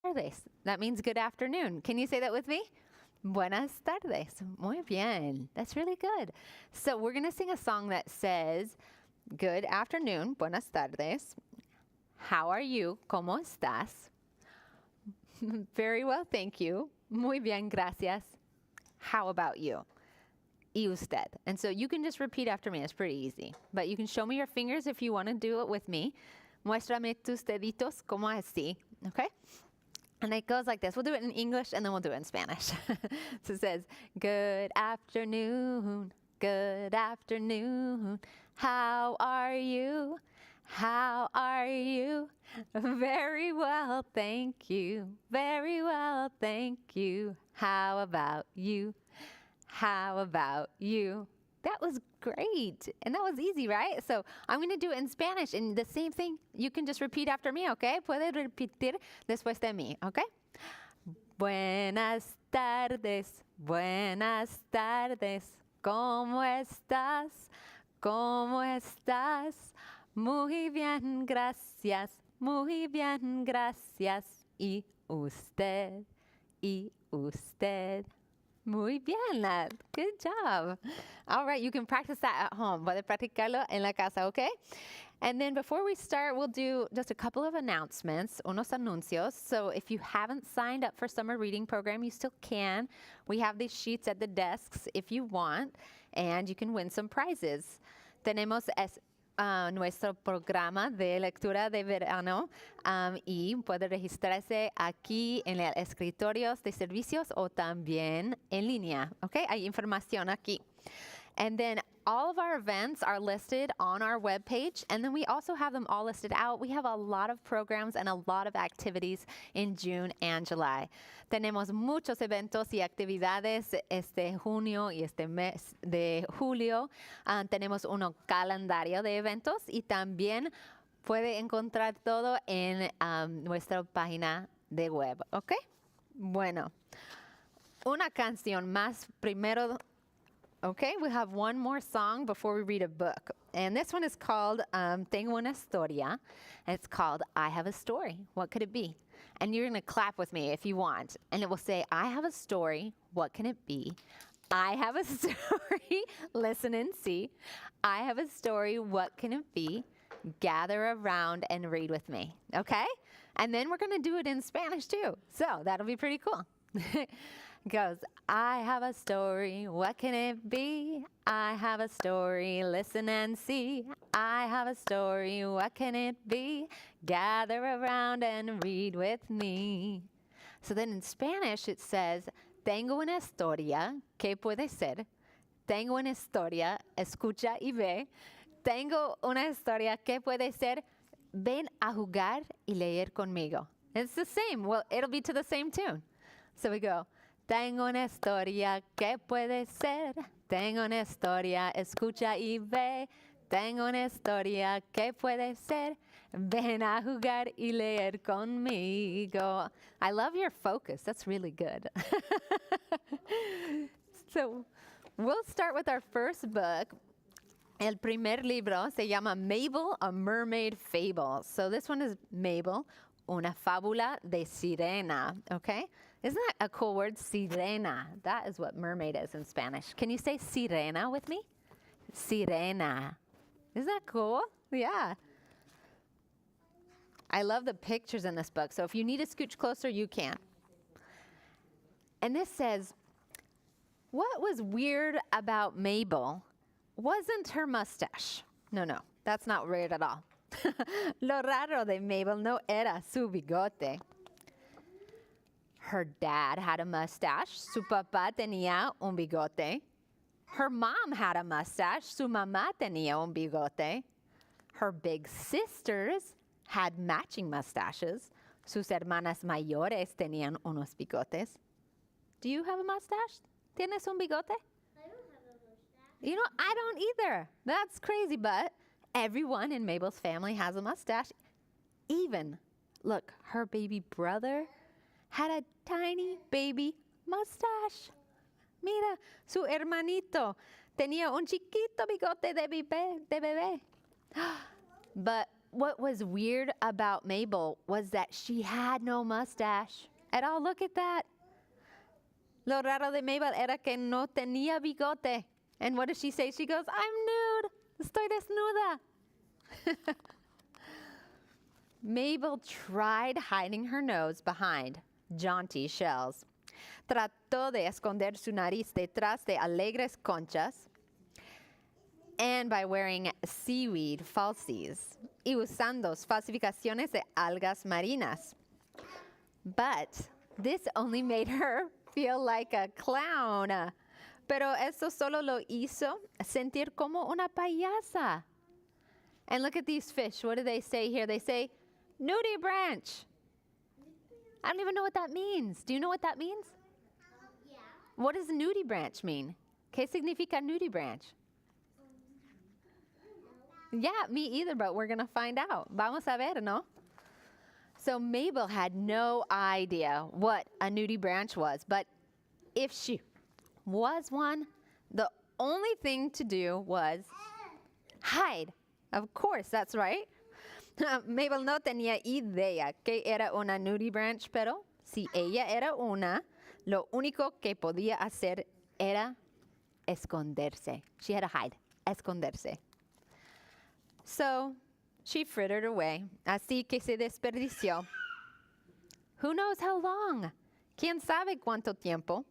tardes. That means good afternoon. Can you say that with me? Buenas tardes. Muy bien. That's really good. So we're going to sing a song that says, good afternoon. Buenas tardes. How are you? ¿Cómo estás? Very well, thank you. Muy bien, gracias. How about you? Y usted. And so you can just repeat after me. It's pretty easy. But you can show me your fingers if you want to do it with me. Muéstrame tus deditos como así. Okay? And it goes like this. We'll do it in English and then we'll do it in Spanish. So it says, good afternoon, good afternoon. How are you? How are you? Very well, thank you. Very well, thank you. How about you? How about you? That was great. And that was easy, right? So I'm going to do it in Spanish. And the same thing, you can just repeat after me, okay? Puede repetir después de mí, okay? Buenas tardes, buenas tardes. ¿Cómo estás? ¿Cómo estás? Muy bien, gracias. Muy bien, gracias. ¿Y usted? ¿Y usted? Muy bien, lad. Good job. All right, you can practice that at home. Puede practicarlo en la casa, okay? And then before we start, we'll do just a couple of announcements, unos anuncios. So if you haven't signed up for summer reading program, you still can. We have these sheets at the desks if you want, and you can win some prizes. Tenemos nuestro programa de lectura de verano y puede registrarse aquí en el escritorio de servicios o también en línea. Okay, hay información aquí. And then all of our events are listed on our webpage, and then we also have them all listed out. We have a lot of programs and a lot of activities in June and July. Tenemos muchos eventos y actividades este junio y este mes de julio. Tenemos un calendario de eventos y también puede encontrar todo en nuestra página de web, ¿ok? Bueno, una canción más primero. Okay, we have one more song before we read a book. And this one is called Tengo una historia. And it's called I Have a Story. What could it be? And you're going to clap with me if you want. And it will say, I have a story. What can it be? I have a story. Listen and see. I have a story. What can it be? Gather around and read with me. Okay? And then we're going to do it in Spanish too. So that'll be pretty cool. Goes, I have a story, what can it be? I have a story, listen and see. I have a story, what can it be? Gather around and read with me. So then in Spanish it says, tengo una historia, ¿qué puede ser? Tengo una historia, escucha y ve. Tengo una historia, ¿qué puede ser? Ven a jugar y leer conmigo. It's the same, well, it'll be to the same tune. So we go, tengo una historia, ¿qué puede ser? Tengo una historia, escucha y ve. Tengo una historia, ¿qué puede ser? Ven a jugar y leer conmigo. I love your focus. That's really good. So we'll start with our first book. El primer libro se llama Mabel, a Mermaid Fable. So this one is Mabel, una fábula de sirena, okay? Isn't that a cool word? Sirena. That is what mermaid is in Spanish. Can you say sirena with me? Sirena. Isn't that cool? Yeah. I love the pictures in this book. So if you need to scooch closer, you can. And this says, what was weird about Mabel wasn't her mustache. No, that's not weird at all. Lo raro de Mabel no era su bigote. Her dad had a mustache. Su papá tenía un bigote. Her mom had a mustache. Su mamá tenía un bigote. Her big sisters had matching mustaches. Sus hermanas mayores tenían unos bigotes. Do you have a mustache? ¿Tienes un bigote? I don't have a mustache. You know, I don't either. That's crazy, but everyone in Mabel's family has a mustache. Even, look, her baby brother had a tiny baby mustache. Mira, su hermanito tenía un chiquito bigote de bebé. But what was weird about Mabel was that she had no mustache at all. Look at that. Lo raro de Mabel era que no tenía bigote. And what does she say? She goes, I'm nude. Estoy desnuda. Mabel tried hiding her nose behind jaunty shells. Trató de esconder su nariz detrás de alegres conchas and by wearing seaweed falsies y usando falsificaciones de algas marinas. But this only made her feel like a clown. Pero eso solo lo hizo sentir como una payasa. And look at these fish. What do they say here? They say, nudie branch. I don't even know what that means. Do you know what that means? Yeah. What does nudie branch mean? ¿Qué significa nudie branch? Yeah, me either, but we're going to find out. Vamos a ver, ¿no? So Mabel had no idea what a nudie branch was, but if she was one, the only thing to do was hide. Of course, that's right. Mabel no tenía idea que era una nudie branch, pero si ella era una, lo único que podía hacer era esconderse. She had to hide, esconderse. So she frittered away, así que se desperdició. Who knows how long? ¿Quién sabe cuánto tiempo?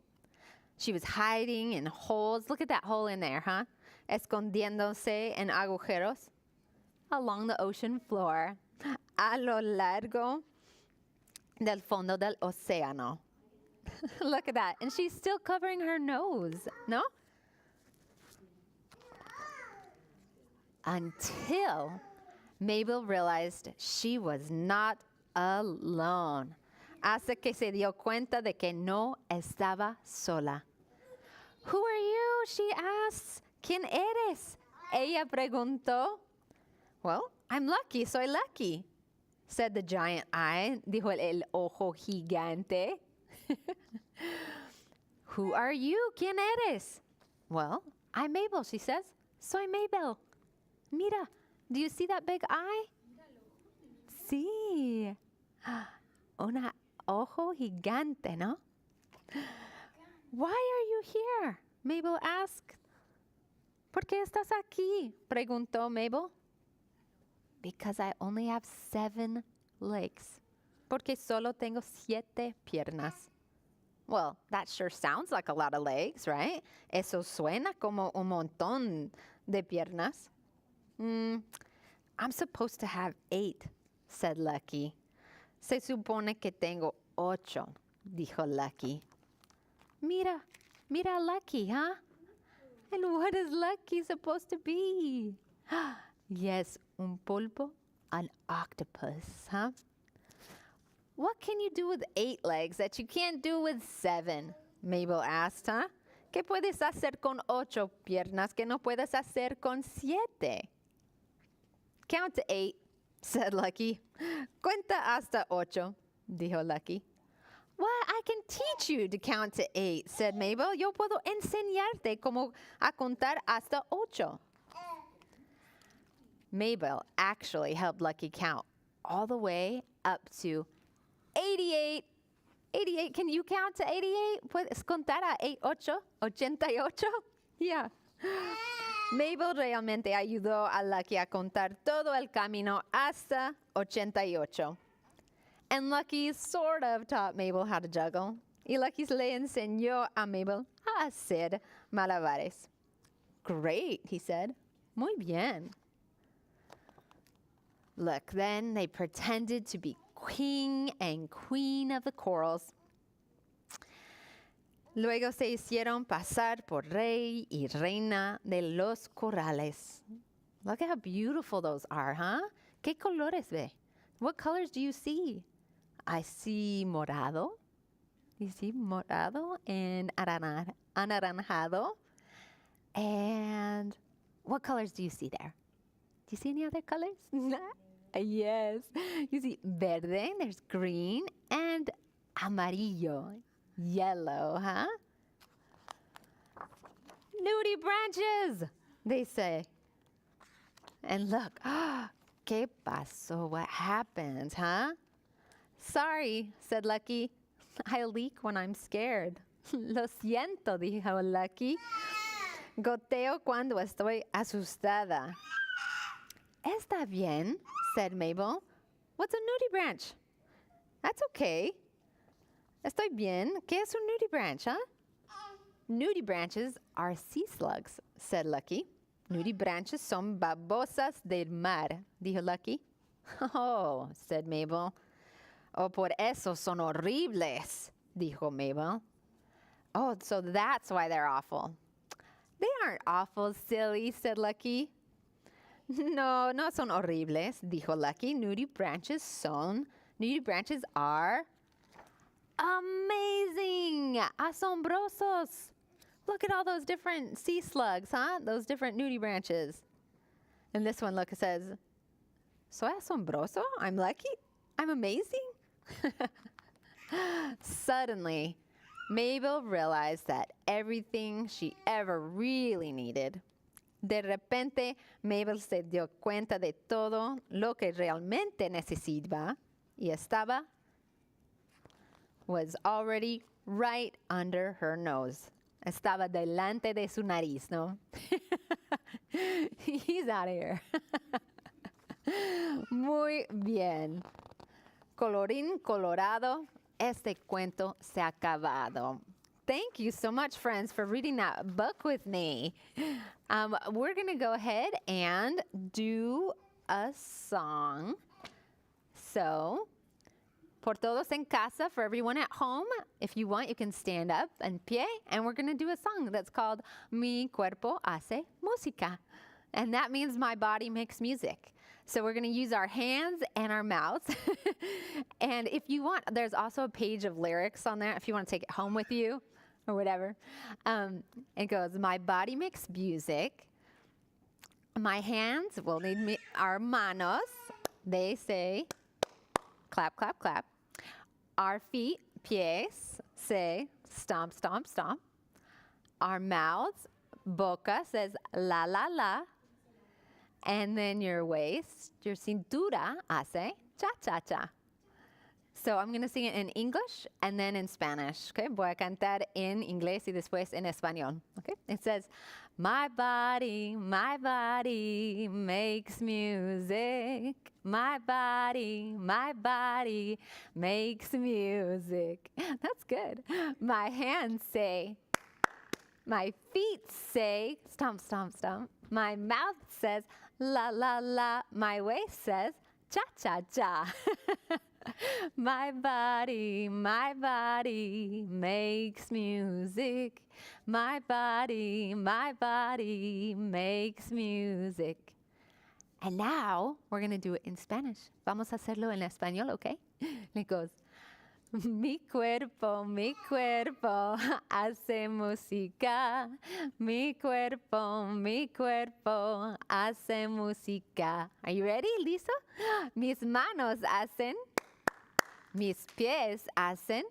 She was hiding in holes. Look at that hole in there, huh? Escondiéndose en agujeros along the ocean floor, a lo largo del fondo del océano. Look at that. And she's still covering her nose, no? Until Mabel realized she was not alone. Hasta que se dio cuenta de que no estaba sola. Who are you? She asks. ¿Quién eres? Ella preguntó. Well, I'm Lucky, soy Lucky, said the giant eye, dijo el ojo gigante. Who are you? ¿Quién eres? Well, I'm Mabel, she says. Soy Mabel. Mira, do you see that big eye? Sí. Un ojo gigante, ¿no? Why are you here? Mabel asked. ¿Por qué estás aquí? Preguntó Mabel. Because I only have 7 legs. Porque solo tengo 7 piernas. Well, that sure sounds like a lot of legs, right? Eso suena como un montón de piernas. I'm supposed to have 8, said Lucky. Se supone que tengo 8, dijo Lucky. Mira Lucky, huh? And what is Lucky supposed to be? Yes, un pulpo, an octopus, huh? What can you do with 8 legs that you can't do with 7? Mabel asked, huh? ¿Qué puedes hacer con 8 piernas que no puedes hacer con 7? Count to 8, said Lucky. Cuenta hasta 8, dijo Lucky. Well, I can teach you to count to 8, said Mabel. Yo puedo enseñarte cómo a contar hasta 8. Mabel actually helped Lucky count all the way up to 88. 88, can you count to 88? ¿Puedes contar a 88? Yeah. Mabel realmente ayudó a Lucky a contar todo el camino hasta 88. And Lucky sort of taught Mabel how to juggle. Y Lucky le enseñó a Mabel a hacer malabares. Great, he said. Muy bien. Look, then they pretended to be king and queen of the corals. Luego se hicieron pasar por rey y reina de los corales. Look at how beautiful those are, huh? ¿Qué colores ve? What colors do you see? I see morado. You see morado and anaranjado. And what colors do you see there? Do you see any other colors? Yes. You see verde, there's green, and amarillo, yellow, huh? Nudie branches, they say. And look, ¿Qué pasó? What happened, huh? Sorry, said Lucky. I leak when I'm scared. Lo siento, dijo Lucky. Goteo cuando estoy asustada. Está bien, said Mabel. What's a nudibranch? That's okay. Estoy bien. ¿Qué es un nudibranch, huh? Nudibranches are sea slugs, said Lucky. Nudibranches son babosas del mar, dijo Lucky. Oh, said Mabel. Oh, por eso son horribles, dijo Mabel. Oh, so that's why they're awful. They aren't awful, silly, said Lucky. No, no son horribles, dijo Lucky. Nudibranches are amazing, asombrosos. Look at all those different sea slugs, huh? Those different nudibranches. And this one, look, it says, soy asombroso? I'm lucky? I'm amazing? Suddenly, Mabel realized that everything she ever really needed. De repente, Mabel se dio cuenta de todo lo que realmente necesitaba y was already right under her nose. Estaba delante de su nariz, ¿no? He's out of here. Muy bien. Colorín colorado, este cuento se ha acabado. Thank you so much, friends, for reading that book with me. We're going to go ahead and do a song. So, por todos en casa, for everyone at home, if you want, you can stand up en pie, and we're going to do a song that's called Mi Cuerpo Hace Música. And that means my body makes music. So we're going to use our hands and our mouths. And if you want, there's also a page of lyrics on there if you want to take it home with you or whatever. It goes, my body makes music. My hands will need our manos. They say, clap, clap, clap. Our feet, pies, say, stomp, stomp, stomp. Our mouths, boca, says, la, la, la. And then your waist, your cintura, hace cha, cha, cha. So I'm going to sing it in English and then in Spanish. Okay, voy a cantar en inglés y después en español. Okay, it says, my body makes music. My body makes music. That's good. My hands say, my feet say, stomp, stomp, stomp. My mouth says, la, la, la. My waist says, cha, cha, cha. My body makes music. My body makes music. And now we're going to do it in Spanish. Vamos a hacerlo en español, okay? It goes, mi cuerpo hace música. Mi cuerpo hace música. Are you ready? ¿Listo? Mis manos hacen. Mis pies hacen.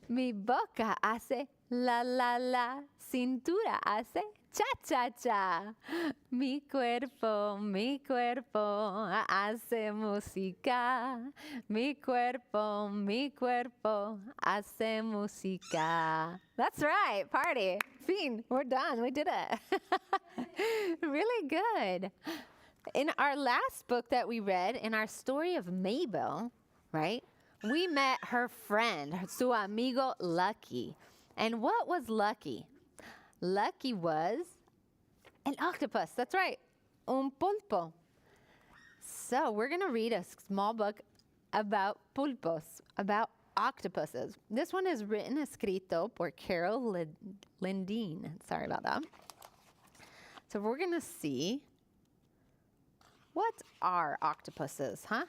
Mi boca hace la, la, la. Cintura hace cha, cha, cha. Mi cuerpo hace música. Mi cuerpo hace música. That's right, party. Fin, we're done, we did it. Really good. In our last book that we read, in our story of Mabel, right, we met her friend, su amigo Lucky. And what was Lucky? Lucky was an octopus. That's right, un pulpo. So we're going to read a small book about pulpos, about octopuses. This one is escrito por Carol Lindeen. Sorry about that. So we're going to see, what are octopuses, huh?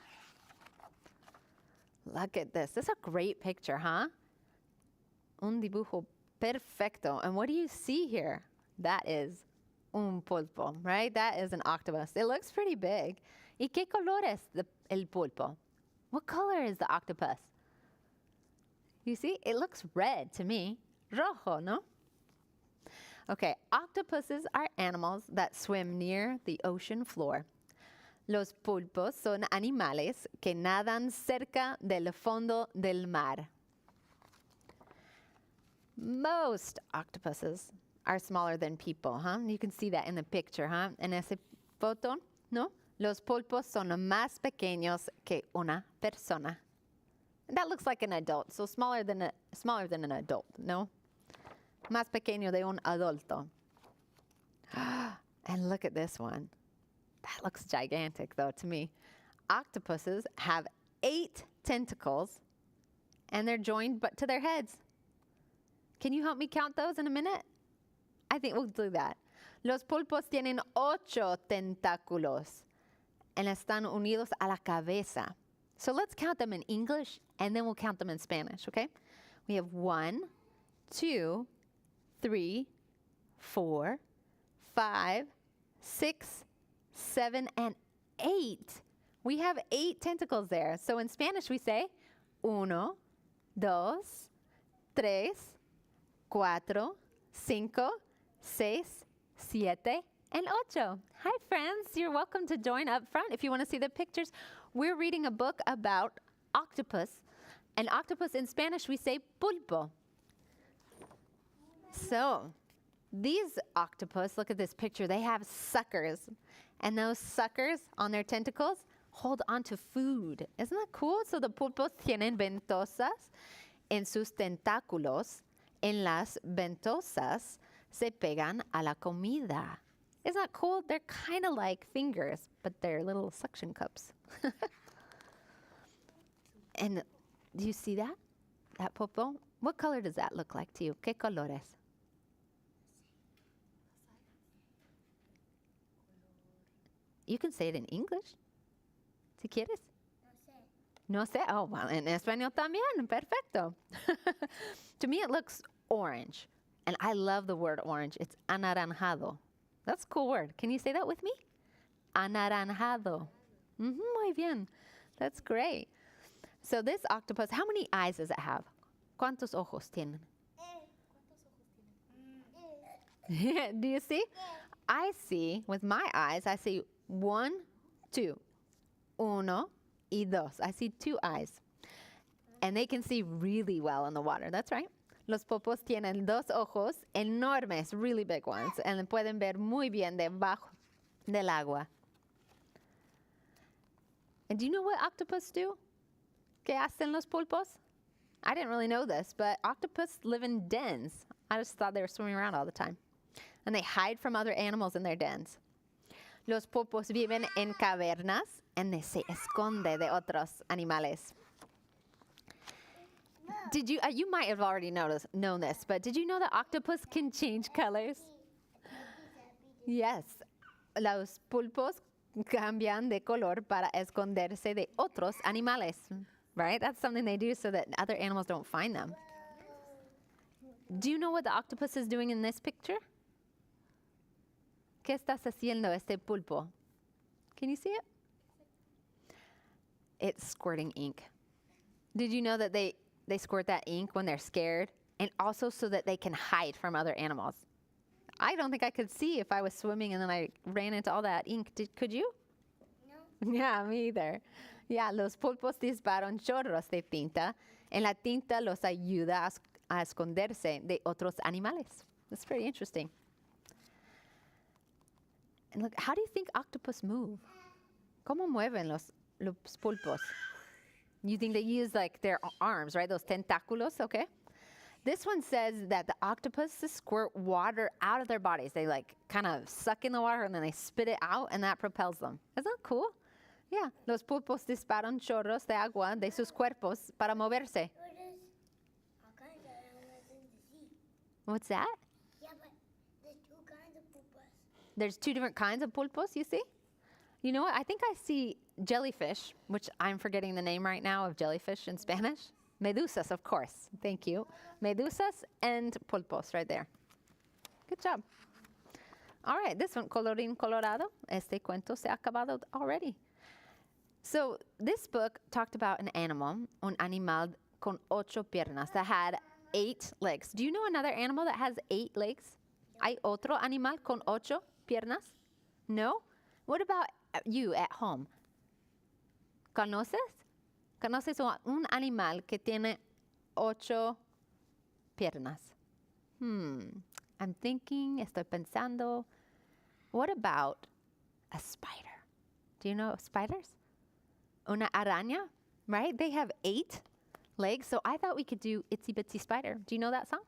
Look at this. This is a great picture, huh? Un dibujo perfecto. And what do you see here? That is un pulpo, right? That is an octopus. It looks pretty big. ¿Y qué color es el pulpo? What color is the octopus? You see, it looks red to me. Rojo, no? Okay, octopuses are animals that swim near the ocean floor. Los pulpos son animales que nadan cerca del fondo del mar. Most octopuses are smaller than people, huh? You can see that in the picture, huh? En ese foto, ¿no? Los pulpos son más pequeños que una persona. That looks like an adult, so smaller than an adult, no? Más pequeño de un adulto. And look at this one. That looks gigantic, though, to me. Octopuses have 8 tentacles, and they're joined but to their heads. Can you help me count those in a minute? I think we'll do that. Los pulpos tienen 8 tentáculos, and están unidos a la cabeza. So let's count them in English, and then we'll count them in Spanish, okay? We have 1, 2, 3, 4, 5, 6, 7, and 8. We have 8 tentacles there. So in Spanish we say 1, 2, 3, 4, 5, 6, 7, and 8. Hi friends, you're welcome to join up front if you want to see the pictures. We're reading a book about octopus. And octopus in Spanish we say pulpo. So these octopus, look at this picture, they have suckers. And those suckers on their tentacles hold onto food. Isn't that cool? So the pulpos tienen ventosas en sus tentáculos. En las ventosas se pegan a la comida. Isn't that cool? They're kind of like fingers, but they're little suction cups. And do you see that? That pulpo? What color does that look like to you? ¿Qué colores? You can say it in English, si quieres. No sé. Oh, well, en español también. Perfecto. To me, it looks orange. And I love the word orange. It's anaranjado. That's a cool word. Can you say that with me? Anaranjado. Muy bien. That's great. So this octopus, how many eyes does it have? ¿Cuántos ojos tienen? Do you see? I see, with my eyes, I see 1, 2. Uno y dos. I see 2 eyes. And they can see really well in the water. That's right. Los pulpos tienen 2 ojos enormes, really big ones, and pueden ver muy bien debajo del agua. And do you know what octopus do? ¿Qué hacen los pulpos? I didn't really know this, but octopus live in dens. I just thought they were swimming around all the time. And they hide from other animals in their dens. Los pulpos viven en cavernas and se esconde de otros animales. Did you? You might have already known this, but did you know that octopus can change colors? Yes. Los pulpos cambian de color para esconderse de otros animales. Right? That's something they do so that other animals don't find them. Do you know what the octopus is doing in this picture? ¿Qué estás haciendo este pulpo? Can you see it? It's squirting ink. Did you know that they squirt that ink when they're scared? And also so that they can hide from other animals. I don't think I could see if I was swimming and then I ran into all that ink. Could you? No. Yeah, me either. Yeah, los pulpos disparan chorros de tinta. En la tinta los ayuda a esconderse de otros animales. That's pretty interesting. And look, how do you think octopus move? ¿Cómo mueven los pulpos? You think they use like their arms, right? Those tentáculos, okay? This one says that the octopuses squirt water out of their bodies. They like kind of suck in the water and then they spit it out and that propels them. Isn't that cool? Yeah. Los pulpos disparan chorros de agua de sus cuerpos para moverse. What's that? Yeah, but there's 2 kinds of pulpos. There's 2 different kinds of pulpos, you see? You know what? I think I see jellyfish, which I'm forgetting the name right now of jellyfish in Spanish. Medusas, of course. Thank you. Medusas and pulpos right there. Good job. All right, this one, colorín colorado. Este cuento se ha acabado already. So this book talked about an animal, un animal con 8 piernas, that had 8 legs. Do you know another animal that has 8 legs? ¿Hay otro animal con 8 piernas? No? What about you at home. ¿Conoces? ¿Conoces un animal que tiene 8 piernas? I'm thinking, estoy pensando. What about a spider? Do you know spiders? Una araña, right? They have 8 legs. So I thought we could do Itsy Bitsy Spider. Do you know that song?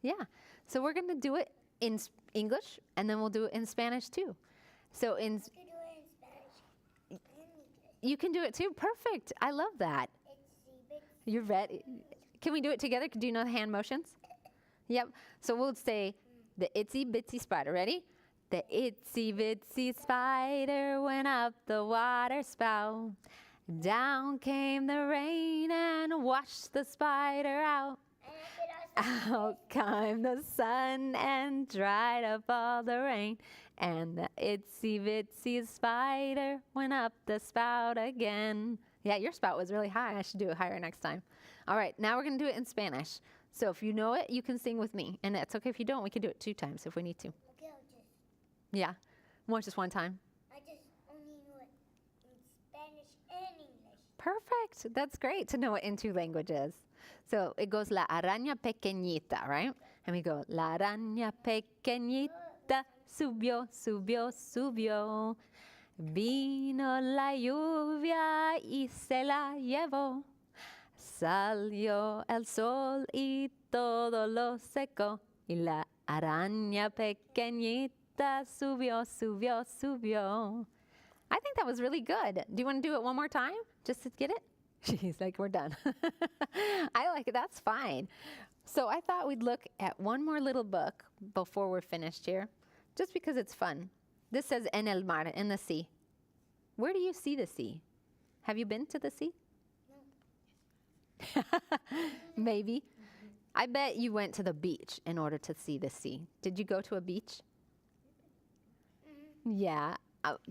Yeah. So we're going to do it in English, and then we'll do it in Spanish too. So in You can do it in Spanish and English. you can do it too. Perfect. I love that. Itsy bitsy. You're ready. Can we do it together? Do you know the hand motions? Yep. So we'll say the Itsy Bitsy Spider. Ready? The itsy bitsy spider went up the water spout. Down came the rain and washed the spider out. And I did also Out climbed the sun and dried up all the rain. And the itsy bitsy spider went up the spout again. Yeah, your spout was really high. I should do it higher next time. All right, now we're going to do it in Spanish. So if you know it, you can sing with me. And it's okay if you don't. We can do it 2 times if we need to. Okay, I'll just. Yeah. More just 1 time. I just only know it in Spanish and English. Perfect. That's great to know it in 2 languages. So it goes la araña pequeñita, right? And we go la araña pequeñita subió, subió, subió. Vino la lluvia y se la llevó. Salió el sol y todo lo secó. Y la araña pequeñita subió, subió, subió. I think that was really good. Do you want to do it one more time just to get it? She's like, we're done. I like it. That's fine. So I thought we'd look at one more little book before we're finished here, just because it's fun. This says en el mar, in the sea. Where do you see the sea? Have you been to the sea? No. Maybe. I bet you went to the beach in order to see the sea. Did you go to a beach? Yeah.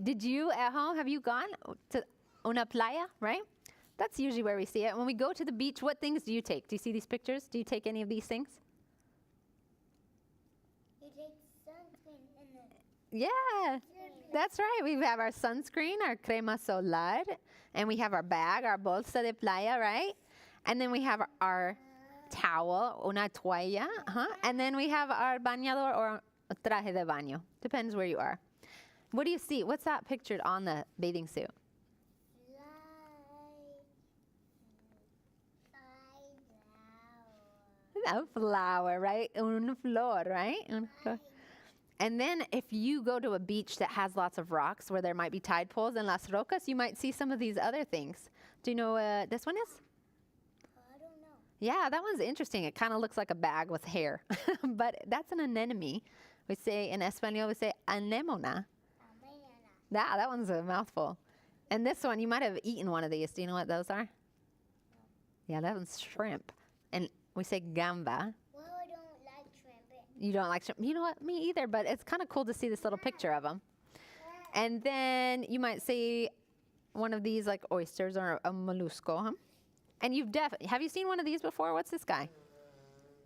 Did you at home? Have you gone to una playa, right? That's usually where we see it. When we go to the beach, what things do you take? Do you see these pictures? Do you take any of these things? You take sunscreen and then. Yeah, that's right. We have our sunscreen, our crema solar, and we have our bag, our bolsa de playa, right? And then we have our towel, una toalla, and then we have our bañador or traje de baño. Depends where you are. What do you see? What's that pictured on the bathing suit? A flower, right? Un flor, right? Un flor. And then if you go to a beach that has lots of rocks where there might be tide pools and las rocas, you might see some of these other things. Do you know what this one is? I don't know. Yeah, that one's interesting. It kind of looks like a bag with hair. But that's an anemone. We say in Espanol, we say anemona. Yeah, that one's a mouthful. And this one, you might have eaten one of these. Do you know what those are? Yeah, that one's shrimp. And we say gamba. Well, I don't like shrimp. You don't like shrimp? You know what? Me either, but it's kind of cool to see this little picture of them. And then you might say one of these like oysters or a mollusco. And you've have you seen one of these before? What's this guy?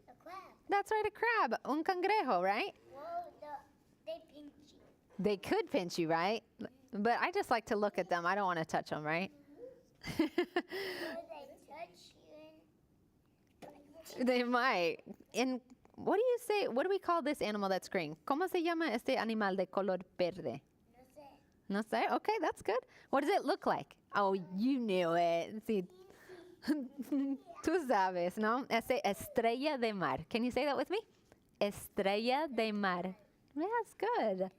A crab. That's right, a crab. Un cangrejo, right? Well, they pinch you. They could pinch you, right? But I just like to look at them. I don't want to touch them, right? Well, they touch you and. They might. And what do you say? What do we call this animal that's green? ¿Cómo se llama este animal de color verde? No sé. No sé? Okay, that's good. What does it look like? Oh, you knew it. Sí. Tú sabes, ¿no? Ese estrella de mar. Can you say that with me? Estrella de mar. That's good.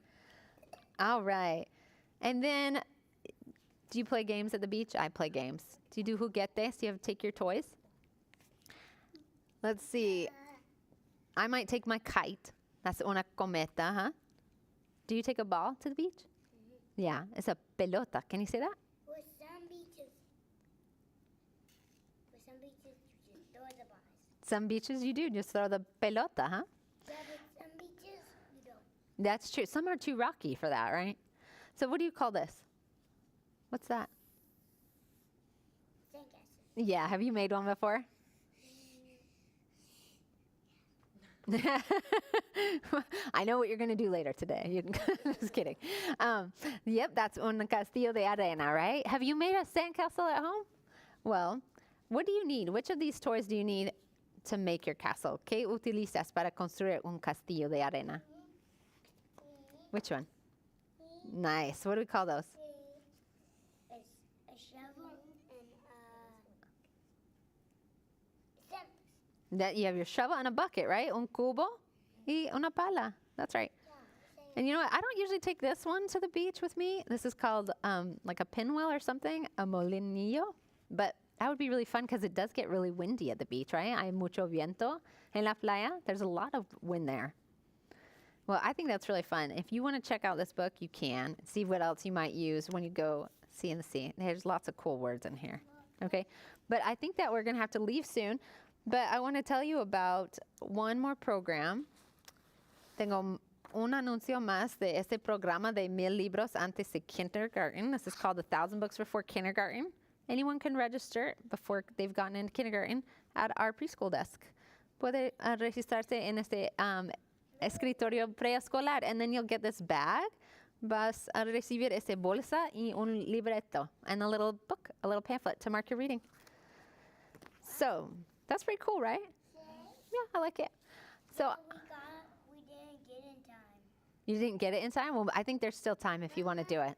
All right. And then, do you play games at the beach? I play games. Do you do juguetes? Do you have to take your toys? Let's see. I might take my kite. That's una cometa, huh? Do you take a ball to the beach? Yeah, it's a pelota. Can you say that? With some beaches. With some beaches, you just throw the balls. Some beaches you do. Just throw the pelota, huh? Yeah, but some beaches, you don't. That's true. Some are too rocky for that, right? So what do you call this? What's that? Sandcastle. Yeah, have you made one before? I know what you're going to do later today. Just kidding. Yep, that's un castillo de arena, right? Have you made a sandcastle at home? Well, what do you need? Which of these toys do you need to make your castle? ¿Qué utilizas para construir un castillo de arena? Which one? Nice. What do we call those? A shovel and steps. That you have your shovel and a bucket, right? Un cubo y una pala. That's right. And you know what? I don't usually take this one to the beach with me. This is called like a pinwheel or something, a molinillo. But that would be really fun because it does get really windy at the beach, right? Hay mucho viento en la playa. There's a lot of wind there. Well, I think that's really fun. If you want to check out this book, you can. See what else you might use when you go see in the sea. There's lots of cool words in here. Okay? But I think that we're going to have to leave soon. But I want to tell you about one more program. Tengo un anuncio más de este programa de 1000 libros antes de kindergarten. This is called 1,000 Books Before Kindergarten. Anyone can register before they've gotten into kindergarten at our preschool desk. Puede registrarse en este escritorio preescolar, and then you'll get this bag. Vas a recibir esa bolsa y un libreto and a little book, a little pamphlet to mark your reading. So that's pretty cool, right? Yeah, I like it. So We didn't get in time. you didn't get it in time? Well, I think there's still time if you want to do it.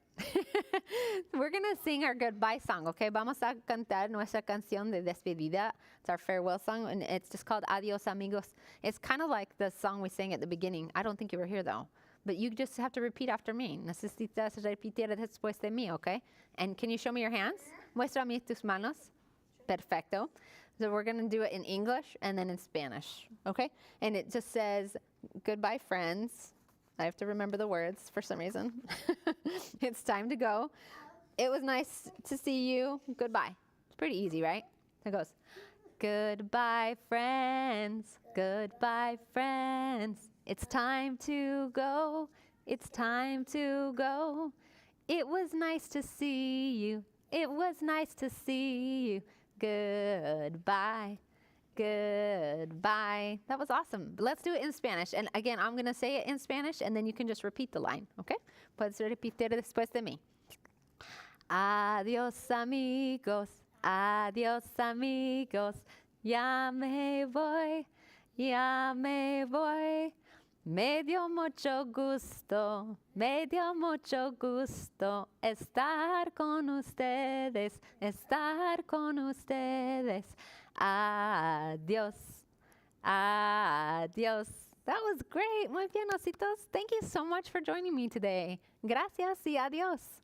We're going to sing our goodbye song, okay? Vamos a cantar nuestra canción de despedida. It's our farewell song, and it's just called Adios Amigos. It's kind of like the song we sang at the beginning. I don't think you were here, though. But you just have to repeat after me. Necesitas repetir después de mí, okay? And can you show me your hands? Muéstrame tus manos. Perfecto. So we're going to do it in English and then in Spanish, okay? And it just says, goodbye, friends. I have to remember the words for some reason. It's time to go. It was nice to see you. Goodbye. It's pretty easy, right? It goes, goodbye, friends. Goodbye, friends. It's time to go. It's time to go. It was nice to see you. It was nice to see you. Goodbye. Goodbye. That was awesome. Let's do it in Spanish. And again, I'm going to say it in Spanish, and then you can just repeat the line, okay? Puedes repetir después de mí. Adios, amigos. Adios, amigos. Ya me voy. Ya me voy. Me dio mucho gusto estar con ustedes, estar con ustedes. Adios, adios. That was great. Muy bien, ositos. Thank you so much for joining me today. Gracias y adios.